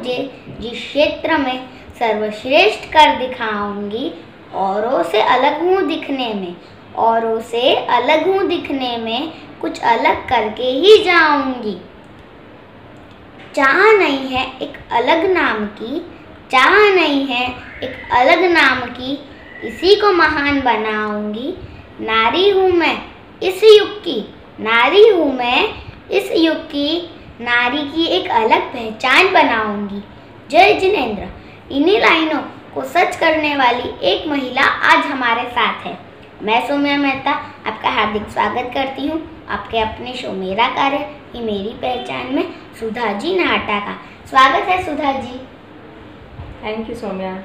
मुझे जिस क्षेत्र में सर्वश्रेष्ठ कर दिखाऊंगी, औरों से अलग हूँ दिखने में, औरों से अलग हूँ दिखने में, कुछ अलग करके ही जाऊंगी। चाह नहीं है एक अलग नाम की, चाह नहीं है एक अलग नाम की, इसी को महान बनाऊंगी। नारी हूँ मैं इस युग की, नारी हूँ मैं इस युग की, नारी की एक अलग पहचान बनाऊंगी। जय जिनेंद्र। इन्हीं लाइनों को सच करने वाली एक महिला आज हमारे साथ है। मैं सौम्या मेहता आपका हार्दिक स्वागत करती हूँ आपके अपने शो मेरा कार्य ही मेरी पहचान में सुधा जी नाहटा का। स्वागत है सुधा जी। Thank you Saumya.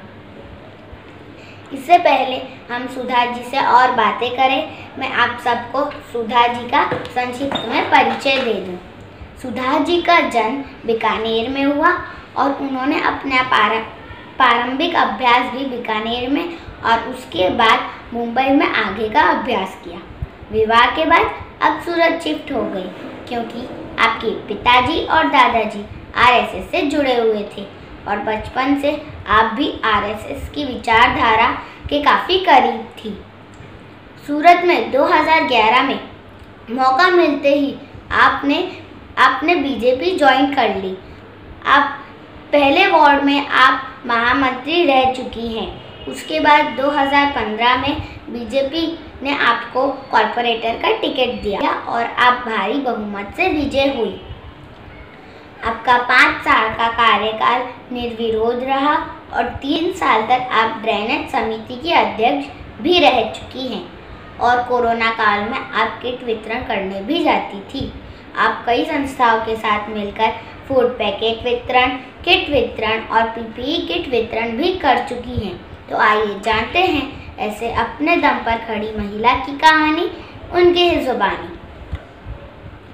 इससे पहले हम सुधा जी से और बातें करें, मैं आप सबको सुधा जी का संक्षिप्त में परिचय दे दूं। सुधा जी का जन्म बीकानेर में हुआ और उन्होंने अपना प्रारंभिक अभ्यास भी बीकानेर में और उसके बाद मुंबई में आगे का अभ्यास किया। विवाह के बाद अब सूरत शिफ्ट हो गई क्योंकि आपके पिताजी और दादाजी आरएसएस से जुड़े हुए थे और बचपन से आप भी आरएसएस की विचारधारा के काफ़ी करीब थी। सूरत में 2011 में मौका मिलते ही आपने बीजेपी ज्वाइन कर ली। आप पहले वार्ड में आप महामंत्री रह चुकी हैं। उसके बाद 2015 में बीजेपी ने आपको कॉरपोरेटर का टिकट दिया और आप भारी बहुमत से विजय हुई। आपका 5 साल का कार्यकाल निर्विरोध रहा और 3 साल तक आप ड्रेनेज समिति की अध्यक्ष भी रह चुकी हैं और कोरोना काल में आप किट वितरण करने भी जाती थी। आप कई संस्थाओं के साथ मिलकर फूड पैकेट वितरण, किट वितरण और पीपीई किट वितरण भी कर चुकी हैं। तो आइए जानते हैं ऐसे अपने दम पर खड़ी महिला की कहानी, उनकी ही जुबानी।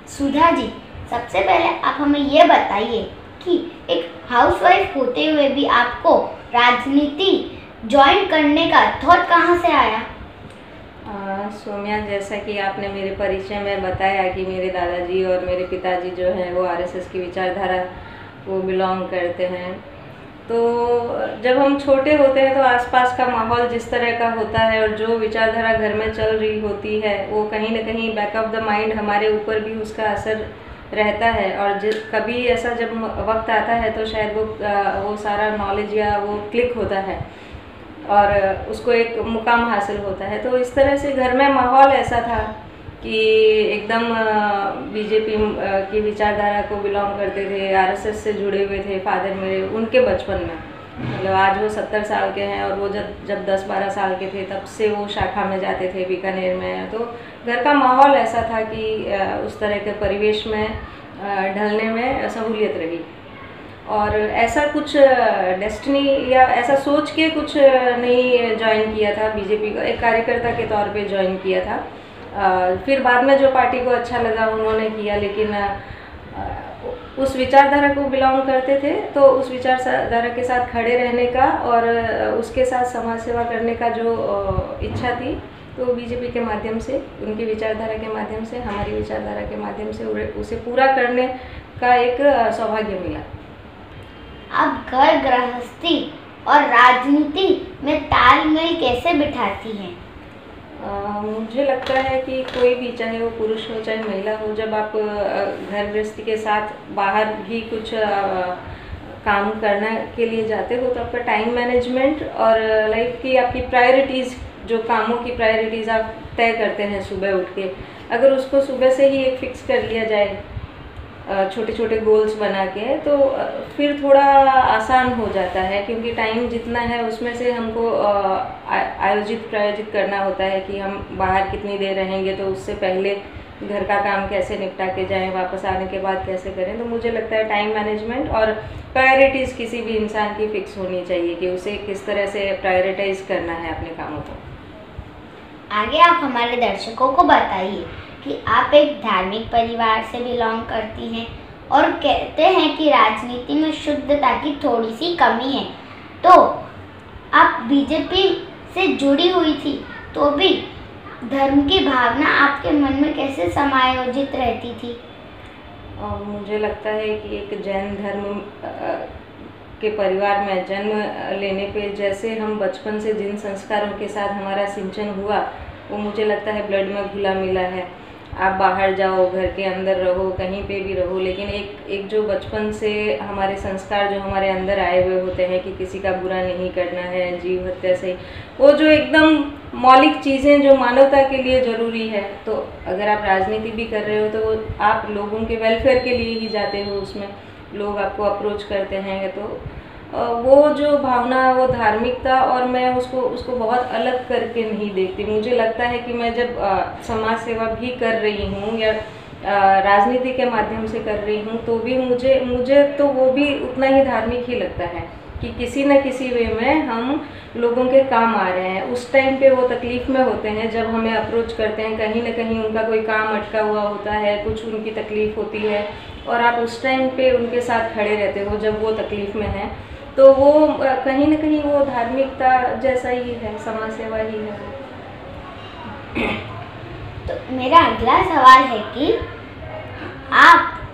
सुधा जी, सबसे पहले आप हमें ये बताइए कि एक हाउसवाइफ होते हुए भी आपको राजनीति ज्वाइन करने का थॉट कहाँ से आया? सौम्या, जैसा कि आपने मेरे परिचय में बताया कि मेरे दादाजी और मेरे पिताजी जो हैं वो आरएसएस की विचारधारा को बिलोंग करते हैं। तो जब हम छोटे होते हैं तो आसपास का माहौल जिस तरह का होता है और जो विचारधारा घर में चल रही होती है वो कहीं ना कहीं बैक ऑफ द माइंड हमारे ऊपर भी उसका असर रहता है। और कभी ऐसा जब वक्त आता है तो शायद वो सारा नॉलेज या वो क्लिक होता है और उसको एक मुकाम हासिल होता है। तो इस तरह से घर में माहौल ऐसा था कि एकदम बीजेपी की विचारधारा को बिलोंग करते थे, आरएसएस से जुड़े हुए थे फादर मेरे उनके बचपन में। मतलब आज वो 70 साल के हैं और वो जब 10-12 साल के थे तब से वो शाखा में जाते थे बीकानेर में। तो घर का माहौल ऐसा था कि उस तरह के परिवेश में ढलने में सहूलियत रही और ऐसा कुछ डेस्टिनी या ऐसा सोच के कुछ नहीं ज्वाइन किया था बीजेपी को, एक कार्यकर्ता के तौर पे ज्वाइन किया था। फिर बाद में जो पार्टी को अच्छा लगा उन्होंने किया, लेकिन उस विचारधारा को बिलोंग करते थे तो उस विचारधारा के साथ खड़े रहने का और उसके साथ समाज सेवा करने का जो इच्छा थी तो बीजेपी के माध्यम से, उनकी विचारधारा के माध्यम से, हमारी विचारधारा के माध्यम से उसे पूरा करने का एक सौभाग्य मिला। आप घर गृहस्थी और राजनीति में तालमेल कैसे बिठाती हैं? मुझे लगता है कि कोई भी, चाहे वो पुरुष हो चाहे महिला हो, जब आप घर गृहस्थी के साथ बाहर भी कुछ काम करने के लिए जाते हो तो आपका टाइम मैनेजमेंट और लाइफ की आपकी प्रायोरिटीज़, जो कामों की प्रायोरिटीज़ आप तय करते हैं सुबह उठ के, अगर उसको सुबह से ही एक फिक्स कर लिया जाए छोटे छोटे गोल्स बना के, तो फिर थोड़ा आसान हो जाता है। क्योंकि टाइम जितना है उसमें से हमको प्रायोजित करना होता है कि हम बाहर कितनी देर रहेंगे, तो उससे पहले घर का काम कैसे निपटा के जाएं, वापस आने के बाद कैसे करें। तो मुझे लगता है टाइम मैनेजमेंट और प्रायोरिटीज़ किसी भी इंसान की फिक्स होनी चाहिए कि उसे किस तरह से प्रायोरिटाइज करना है अपने कामों को। आगे आप हमारे दर्शकों को बताइए कि आप एक धार्मिक परिवार से बिलोंग करती हैं और कहते हैं कि राजनीति में शुद्धता की थोड़ी सी कमी है। तो आप बीजेपी से जुड़ी हुई थी तो भी धर्म की भावना आपके मन में कैसे समायोजित रहती थी? और मुझे लगता है कि एक जैन धर्म के परिवार में जन्म लेने पे जैसे हम बचपन से जिन संस्कारों के साथ हमारा सिंचन हुआ, वो मुझे लगता है ब्लड में घुला मिला है। आप बाहर जाओ, घर के अंदर रहो, कहीं पे भी रहो, लेकिन एक जो बचपन से हमारे संस्कार जो हमारे अंदर आए हुए होते हैं कि किसी का बुरा नहीं करना है, जीव हत्या से, वो जो एकदम मौलिक चीज़ें जो मानवता के लिए ज़रूरी है। तो अगर आप राजनीति भी कर रहे हो तो आप लोगों के वेलफेयर के लिए ही जाते हो, उसमें लोग आपको अप्रोच करते हैं, तो वो जो भावना, वो धार्मिकता, और मैं उसको बहुत अलग करके नहीं देखती। मुझे लगता है कि मैं जब समाज सेवा भी कर रही हूँ या राजनीति के माध्यम से कर रही हूँ, तो भी मुझे तो वो भी उतना ही धार्मिक ही लगता है कि किसी न किसी वे में हम लोगों के काम आ रहे हैं। उस टाइम पे वो तकलीफ़ में होते हैं जब हमें अप्रोच करते हैं, कहीं ना कहीं उनका कोई काम अटका हुआ होता है, कुछ उनकी तकलीफ़ होती है, और आप उस टाइम पे उनके साथ खड़े रहते हो जब वो तकलीफ़ में हैं, तो वो कहीं ना कहीं वो धार्मिकता जैसा ही है, समाज सेवा ही है। तो मेरा अगला सवाल है कि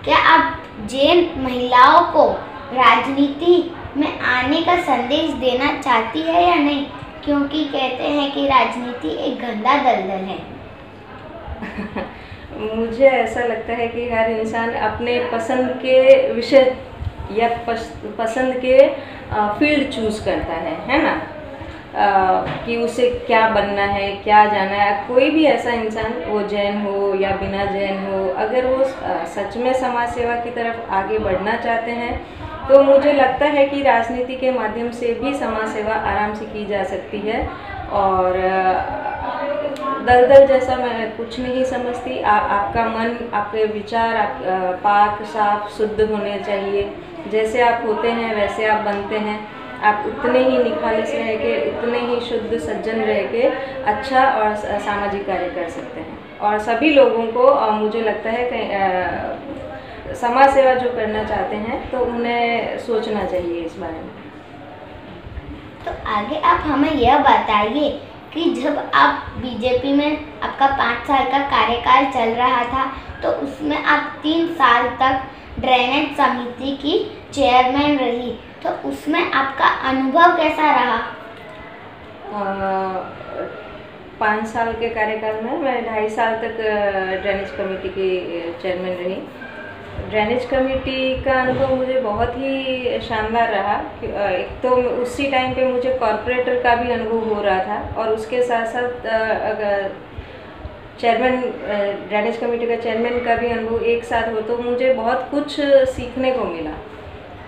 क्या आप जैन महिलाओं को राजनीति में आने का संदेश देना चाहती है या नहीं, क्योंकि कहते हैं कि राजनीति एक गंदा दलदल है। मुझे ऐसा लगता है कि हर इंसान अपने पसंद के विषय या पसंद के फील्ड चूज़ करता है ना, कि उसे क्या बनना है, क्या जाना है। कोई भी ऐसा इंसान, वो जैन हो या बिना जैन हो, अगर वो सच में समाज सेवा की तरफ आगे बढ़ना चाहते हैं, तो मुझे लगता है कि राजनीति के माध्यम से भी समाज सेवा आराम से की जा सकती है। और दलदल जैसा मैं कुछ नहीं समझती। आपका मन, आपके विचार पाक साफ शुद्ध होने चाहिए। जैसे आप होते हैं वैसे आप बनते हैं। आप उतने ही निखालस रह के, उतने ही शुद्ध सज्जन रह के अच्छा और सामाजिक कार्य कर सकते हैं। और सभी लोगों को मुझे लगता है कि समाज सेवा जो करना चाहते हैं तो उन्हें सोचना चाहिए इस बारे में। तो आगे आप हमें यह बताइए कि जब आप बीजेपी में आपका 5 साल का कार्यकाल चल रहा था, तो उसमें आप 3 साल तक ड्रेनेज समिति की चेयरमैन रही, तो उसमें आपका अनुभव कैसा रहा? 5 साल के कार्यकाल में मैं 2.5 साल तक ड्रेनेज कमेटी की चेयरमैन रही। ड्रेनेज कमेटी का अनुभव मुझे बहुत ही शानदार रहा। एक तो उसी टाइम पे मुझे कॉरपोरेटर का भी अनुभव हो रहा था, और उसके साथ साथ चेयरमैन, ड्रेनेज कमेटी का चेयरमैन का भी अनुभव एक साथ हो, तो मुझे बहुत कुछ सीखने को मिला।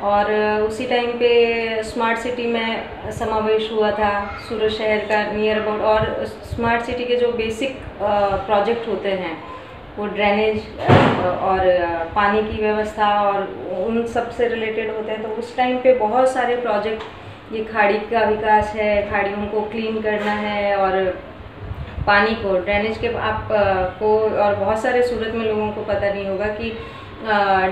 और उसी टाइम पे स्मार्ट सिटी में समावेश हुआ था, सूरत शहर का नियर अबाउट, और स्मार्ट सिटी के जो बेसिक प्रोजेक्ट होते हैं वो ड्रेनेज और पानी की व्यवस्था और उन सब से रिलेटेड होते हैं। तो उस टाइम पे बहुत सारे प्रोजेक्ट, ये खाड़ी का विकास है, खाड़ियों को क्लीन करना है, और पानी को, ड्रेनेज के को, और बहुत सारे सूरत में लोगों को पता नहीं होगा कि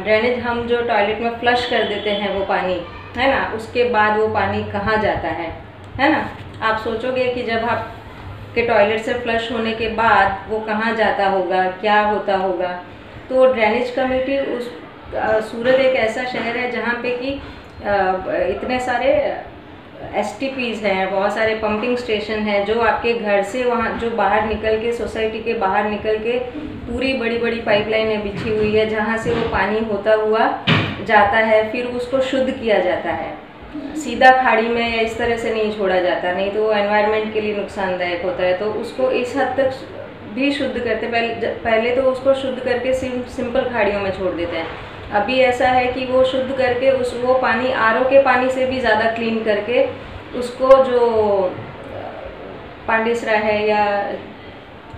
ड्रेनेज हम जो टॉयलेट में फ्लश कर देते हैं वो पानी, है ना, उसके बाद वो पानी कहाँ जाता है ना। आप सोचोगे कि जब आप के टॉयलेट से फ्लश होने के बाद वो कहाँ जाता होगा, क्या होता होगा। तो ड्रेनेज कमेटी सूरत एक ऐसा शहर है जहाँ पे कि इतने सारे STPs हैं, बहुत सारे पंपिंग स्टेशन हैं, जो आपके घर से वहाँ जो बाहर निकल के, सोसाइटी के बाहर निकल के पूरी बड़ी बड़ी पाइपलाइनें बिछी हुई है, जहाँ से वो पानी होता हुआ जाता है, फिर उसको शुद्ध किया जाता है। सीधा खाड़ी में या इस तरह से नहीं छोड़ा जाता, नहीं तो वो एनवायरनमेंट के लिए नुकसानदायक होता है। तो उसको इस हद तक भी शुद्ध करते, पहले तो उसको शुद्ध करके सिंपल खाड़ियों में छोड़ देते हैं। अभी ऐसा है कि वो शुद्ध करके वो पानी RO के पानी से भी ज़्यादा क्लीन करके उसको, जो पांडेसरा है या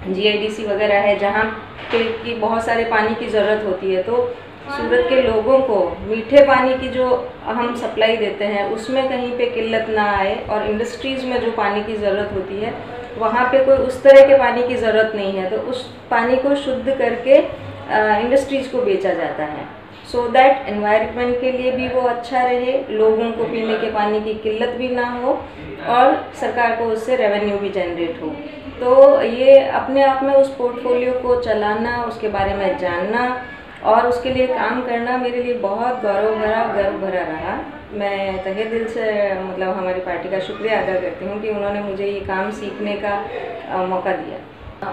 GIDC वगैरह है जहाँ पे कि बहुत सारे पानी की ज़रूरत होती है, तो सूरत के लोगों को मीठे पानी की जो हम सप्लाई देते हैं उसमें कहीं पे किल्लत ना आए, और इंडस्ट्रीज़ में जो पानी की ज़रूरत होती है वहाँ पे कोई उस तरह के पानी की ज़रूरत नहीं है, तो उस पानी को शुद्ध करके इंडस्ट्रीज़ को बेचा जाता है, सो दैट एनवायरनमेंट के लिए भी वो अच्छा रहे, लोगों को पीने के पानी की किल्लत भी ना हो, और सरकार को उससे रेवेन्यू भी जनरेट हो। तो ये अपने आप में उस पोर्टफोलियो को चलाना, उसके बारे में जानना और उसके लिए काम करना मेरे लिए बहुत गर्व भरा रहा। मैं तहे दिल से मतलब हमारी पार्टी का शुक्रिया अदा करती हूँ कि उन्होंने मुझे ये काम सीखने का मौका दिया।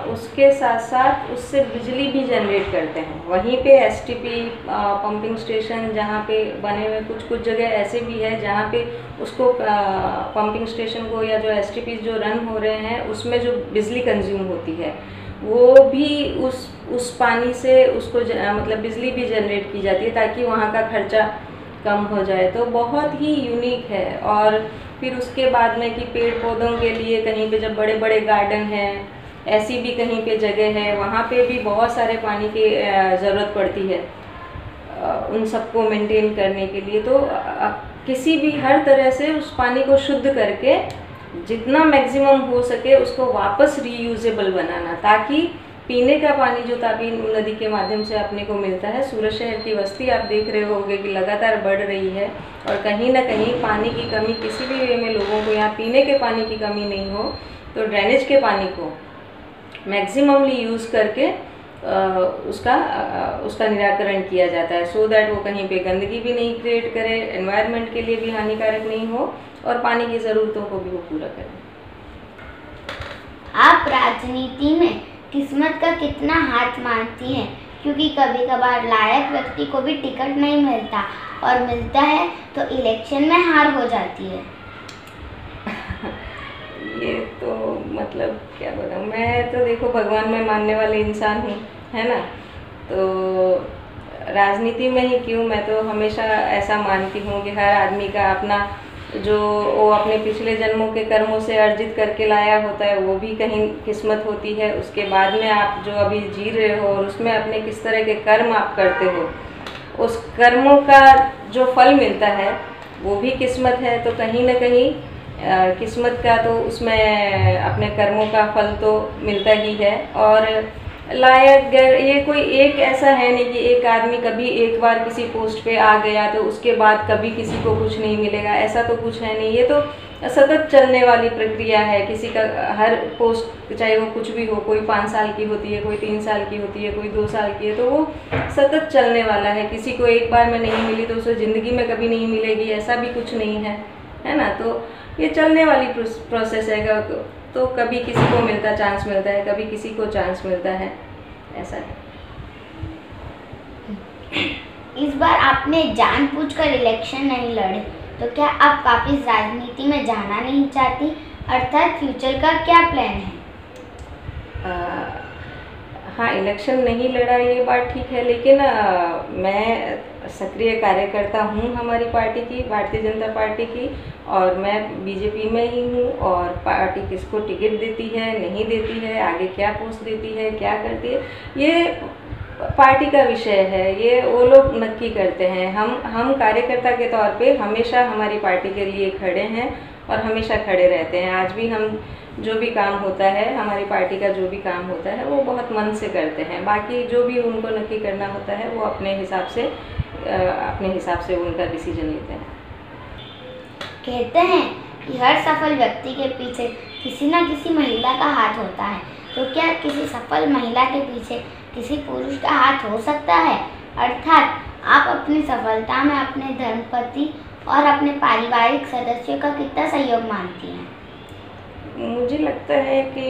उसके साथ साथ उससे बिजली भी जनरेट करते हैं। वहीं पे एसटीपी पंपिंग स्टेशन जहाँ पे बने हुए कुछ जगह ऐसे भी है जहाँ पे उसको पंपिंग स्टेशन को या जो एसटीपी जो रन हो रहे हैं उसमें जो बिजली कंज्यूम होती है वो भी उस पानी से उसको मतलब बिजली भी जनरेट की जाती है ताकि वहाँ का खर्चा कम हो जाए। तो बहुत ही यूनिक है। और फिर उसके बाद में कि पेड़ पौधों के लिए कहीं पे जब बड़े बड़े गार्डन हैं, ऐसी भी कहीं पे जगह है वहाँ पे भी बहुत सारे पानी की ज़रूरत पड़ती है उन सबको मेंटेन करने के लिए। तो किसी भी हर तरह से उस पानी को शुद्ध करके जितना मैक्सिमम हो सके उसको वापस रीयूजेबल बनाना, ताकि पीने का पानी जो तापी नदी के माध्यम से अपने को मिलता है। सूरत शहर की बस्ती आप देख रहे होंगे कि लगातार बढ़ रही है और कहीं ना कहीं पानी की कमी किसी भी वे में लोगों को यहाँ पीने के पानी की कमी नहीं हो तो ड्रेनेज के पानी को मैक्सिममली यूज़ करके उसका निराकरण किया जाता है, सो दैट वो कहीं पे गंदगी भी नहीं क्रिएट करे, एनवायरनमेंट के लिए भी हानिकारक नहीं हो और पानी की ज़रूरतों को भी वो पूरा करें। आप राजनीति में किस्मत का कितना हाथ मानती हैं? क्योंकि कभी कभार लायक व्यक्ति को भी टिकट नहीं मिलता और मिलता है तो इलेक्शन में हार हो जाती है। ये तो मतलब क्या बताऊँ, मैं तो देखो भगवान में मानने वाले इंसान हूँ, है ना। तो राजनीति में ही क्यों, मैं तो हमेशा ऐसा मानती हूँ कि हर आदमी का अपना जो वो अपने पिछले जन्मों के कर्मों से अर्जित करके लाया होता है वो भी कहीं किस्मत होती है। उसके बाद में आप जो अभी जी रहे हो और उसमें अपने किस तरह के कर्म आप करते हो, उस कर्मों का जो फल मिलता है वो भी किस्मत है। तो कहीं ना कहीं किस्मत का तो उसमें अपने कर्मों का फल तो मिलता ही है। और लायक ये कोई एक ऐसा है नहीं कि एक आदमी कभी एक बार किसी पोस्ट पे आ गया तो उसके बाद कभी किसी को कुछ नहीं मिलेगा, ऐसा तो कुछ है नहीं। ये तो सतत चलने वाली प्रक्रिया है। किसी का हर पोस्ट चाहे वो कुछ भी हो, कोई 5 साल की होती है, कोई 3 साल की होती है, कोई 2 साल की है, तो वो सतत चलने वाला है। किसी को एक बार में नहीं मिली तो उसे ज़िंदगी में कभी नहीं मिलेगी, ऐसा भी कुछ नहीं है ना। तो ये चलने वाली प्रोसेस है। तो कभी किसी को चांस मिलता है, कभी किसी को चांस मिलता है, ऐसा है। इस बार आपने जानबूझकर इलेक्शन नहीं लड़े, तो क्या आप वापस राजनीति में जाना नहीं चाहती? अर्थात फ्यूचर का क्या प्लान है? हाँ, इलेक्शन नहीं लड़ा ये बात ठीक है, लेकिन मैं सक्रिय कार्यकर्ता हूँ हमारी पार्टी की, भारतीय जनता पार्टी की, और मैं बीजेपी में ही हूँ। और पार्टी किसको टिकट देती है नहीं देती है, आगे क्या पोस्ट देती है, क्या करती है, ये पार्टी का विषय है, ये वो लोग नक्की करते हैं। हम कार्यकर्ता के तौर पे हमेशा हमारी पार्टी के लिए खड़े हैं और हमेशा खड़े रहते हैं। आज भी हम जो भी काम होता है, हमारी पार्टी का जो भी काम होता है वो बहुत मन से करते हैं। बाकी जो भी उनको नक्की करना होता है वो अपने हिसाब से उनका डिसीजन लेते हैं। कहते हैं कि हर सफल व्यक्ति के पीछे किसी न किसी महिला का हाथ होता है, तो क्या किसी सफल महिला के पीछे किसी पुरुष का हाथ हो सकता है? अर्थात आप अपनी सफलता में अपने धर्मपति और अपने पारिवारिक सदस्यों का कितना सहयोग मानती हैं? मुझे लगता है कि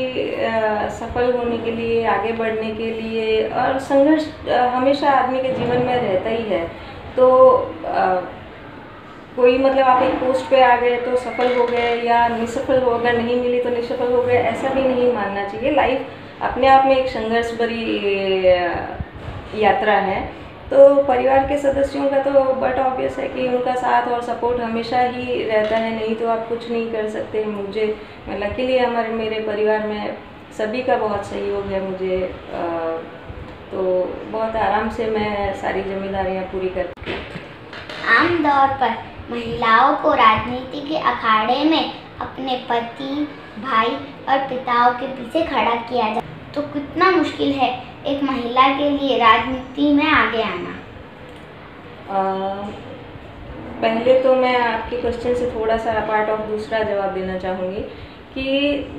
सफल होने के लिए, आगे बढ़ने के लिए, और संघर्ष हमेशा आदमी के जीवन में रहता ही है। तो कोई मतलब आप एक पोस्ट पे आ गए तो सफल हो गए या निसफल हो, अगर नहीं मिली तो निसफल हो गए, ऐसा भी नहीं मानना चाहिए। लाइफ अपने आप में एक संघर्ष भरी यात्रा है। तो परिवार के सदस्यों का तो बट ऑब्वियस है कि उनका साथ और सपोर्ट हमेशा ही रहता है, नहीं तो आप कुछ नहीं कर सकते। मैं लकीली मेरे परिवार में सभी का बहुत सहयोग है मुझे, तो बहुत आराम से मैं सारी जिम्मेदारियां पूरी करती हूँ। आमतौर पर महिलाओं को राजनीति के अखाड़े में अपने पति, भाई और पिताओं के पीछे खड़ा किया जाता है, तो कितना मुश्किल है एक महिला के लिए राजनीति में आगे आना? पहले तो मैं आपके क्वेश्चन से थोड़ा सा पार्ट ऑफ दूसरा जवाब देना चाहूँगी कि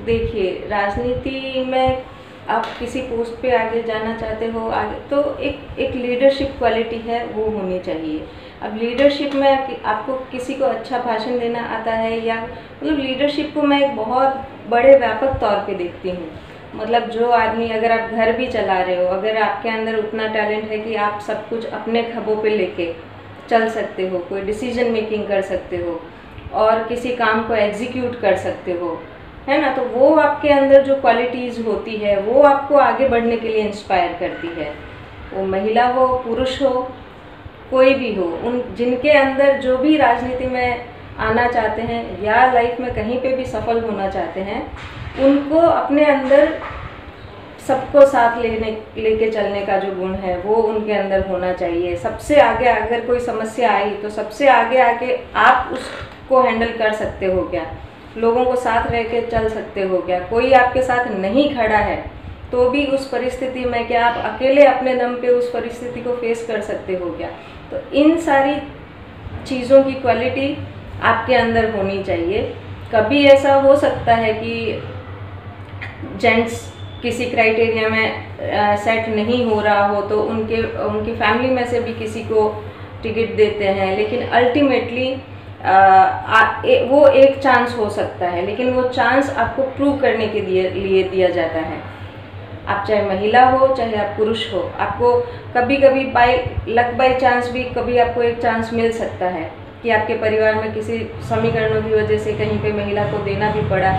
देखिए, राजनीति में आप किसी पोस्ट पे आगे जाना चाहते हो आगे, तो एक लीडरशिप क्वालिटी है वो होनी चाहिए। अब लीडरशिप में आपको किसी को अच्छा भाषण देना आता है, या मतलब लीडरशिप को मैं एक बहुत बड़े व्यापक तौर पे देखती हूँ। मतलब जो आदमी, अगर आप घर भी चला रहे हो, अगर आपके अंदर उतना टैलेंट है कि आप सब कुछ अपने खभों पे लेके चल सकते हो, कोई डिसीजन मेकिंग कर सकते हो और किसी काम को एग्जीक्यूट कर सकते हो, है ना, तो वो आपके अंदर जो क्वालिटीज़ होती है वो आपको आगे बढ़ने के लिए इंस्पायर करती है। वो महिला हो, पुरुष हो, कोई भी हो, उन जिनके अंदर जो भी राजनीति में आना चाहते हैं या लाइफ में कहीं पे भी सफल होना चाहते हैं, उनको अपने अंदर सबको साथ लेके चलने का जो गुण है वो उनके अंदर होना चाहिए। सबसे आगे अगर कोई समस्या आई तो सबसे आगे आके आप उसको हैंडल कर सकते हो क्या, लोगों को साथ रह के चल सकते हो क्या, कोई आपके साथ नहीं खड़ा है तो भी उस परिस्थिति में क्या आप अकेले अपने दम पे उस परिस्थिति को फेस कर सकते हो क्या। तो इन सारी चीज़ों की क्वालिटी आपके अंदर होनी चाहिए। कभी ऐसा हो सकता है कि जेंट्स किसी क्राइटेरिया में सेट नहीं हो रहा हो तो उनकी फैमिली में से भी किसी को टिकट देते हैं, लेकिन अल्टीमेटली वो एक चांस हो सकता है, लेकिन वो चांस आपको प्रूव करने के लिए दिया जाता है। आप चाहे महिला हो चाहे आप पुरुष हो, आपको कभी कभी बाय चांस भी कभी आपको एक चांस मिल सकता है कि आपके परिवार में किसी समीकरणों की वजह से कहीं पे महिला को देना भी पड़ा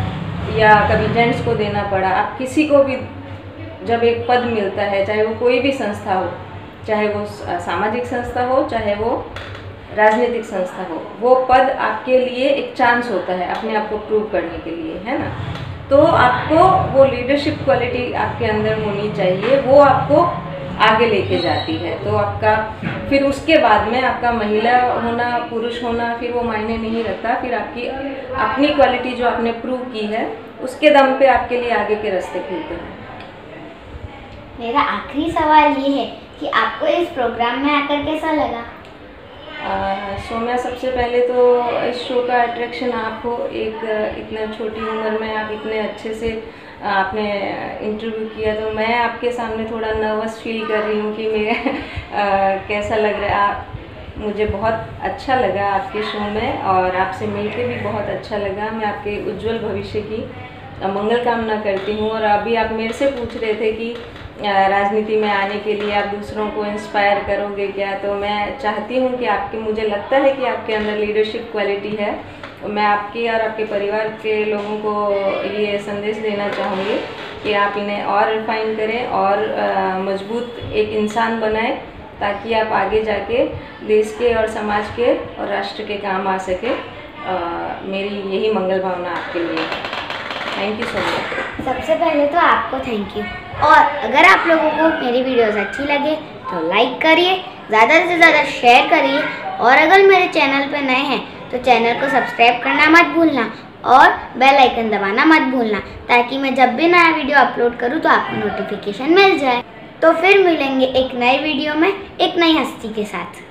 या कभी जेंट्स को देना पड़ा। आप किसी को भी जब एक पद मिलता है, चाहे वो कोई भी संस्था हो, चाहे वो सामाजिक संस्था हो चाहे वो राजनीतिक संस्था हो, वो पद आपके लिए एक चांस होता है अपने आप को प्रूव करने के लिए, है ना। तो आपको वो लीडरशिप क्वालिटी आपके अंदर होनी चाहिए, वो आपको आगे लेके जाती है। तो आपका फिर उसके बाद में आपका महिला होना पुरुष होना फिर वो मायने नहीं रखता, फिर आपकी अपनी क्वालिटी जो आपने प्रूव की है उसके दम पे आपके लिए आगे के रास्ते खुलते हैं। मेरा आखिरी सवाल ये है कि आपको इस प्रोग्राम में आकर कैसा लगा? सोम्या, सबसे पहले तो इस शो का अट्रैक्शन आप हो, एक इतना छोटी उम्र में आप इतने अच्छे से आपने इंटरव्यू किया, तो मैं आपके सामने थोड़ा नर्वस फील कर रही हूँ कि मेरे कैसा लग रहा है। मुझे बहुत अच्छा लगा आपके शो में और आपसे मिलके भी बहुत अच्छा लगा। मैं आपके उज्जवल भविष्य की मंगल कामना करती हूँ। और अभी आप मेरे से पूछ रहे थे कि राजनीति में आने के लिए आप दूसरों को इंस्पायर करोगे क्या, तो मैं चाहती हूँ कि मुझे लगता है कि आपके अंदर लीडरशिप क्वालिटी है। मैं आपके और आपके परिवार के लोगों को ये संदेश देना चाहूँगी कि आप इन्हें और रिफाइन करें और मजबूत एक इंसान बनाएं, ताकि आप आगे जाके देश के और समाज के और राष्ट्र के काम आ सके। मेरी यही मंगल भावना आपके लिए। Thank you so much. सबसे पहले तो आपको थैंक यू। और अगर आप लोगों को मेरी वीडियोस अच्छी लगे तो लाइक करिए, ज़्यादा से ज़्यादा शेयर करिए, और अगर मेरे चैनल पे नए हैं तो चैनल को सब्सक्राइब करना मत भूलना और बेल आइकन दबाना मत भूलना, ताकि मैं जब भी नया वीडियो अपलोड करूँ तो आपको नोटिफिकेशन मिल जाए। तो फिर मिलेंगे एक नए वीडियो में एक नई हस्ती के साथ।